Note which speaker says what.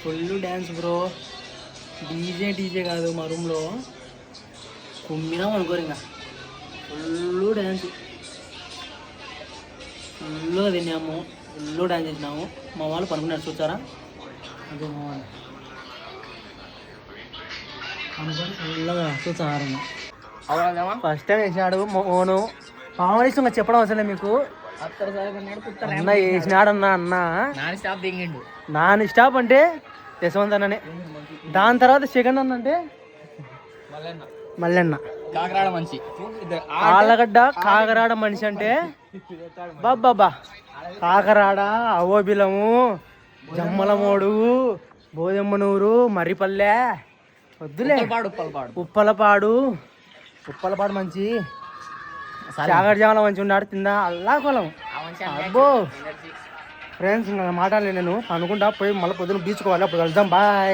Speaker 1: Full dance bro. DJ కాదు మా రూమ్లో కుమ్మినాం అనుకోరు ఇంకా. ఫుల్ డ్యాన్స్, ఫుల్గా తిన్నాము, ఫుల్ డ్యాన్స్ చేసినాము. మా వాళ్ళు పనుకున్నారు చూసారా, అదే మా వాళ్ళు అనుకొని ఫుల్గా చూసారు. ఫస్ట్ టైం వేసినాడు మోను. మామూలు ఇష్టంగా చెప్పడం అవసరం లేదు మీకు. అన్న వేసినాడన్నా అన్న నాన్ స్టాప్ అంటే యశవంత్ అన్ననే. దాని తర్వాత సెకండ్ అన్న అంటే మల్లెన్న. ఆలగడ్డ కాకరాడ మనిషి అంటే బాబ్బా. కాకరాడ, అవోబిలము, జమ్మలమోడు, బోదెమ్మనూరు, మర్రిపల్లె, వద్దులే, ఉప్పలపాడు మంచి, జాగడ మంచి ఉన్నాడు. తిందా అల్లా కొలం. అబ్బో ఫ్రెండ్స్, మాట్లాడలేదు నేను. అనుకుంటా పోయి మళ్ళీ పొద్దున్న బీచ్కోవాలి. అప్పుడు వెళ్దాం. బాయ్.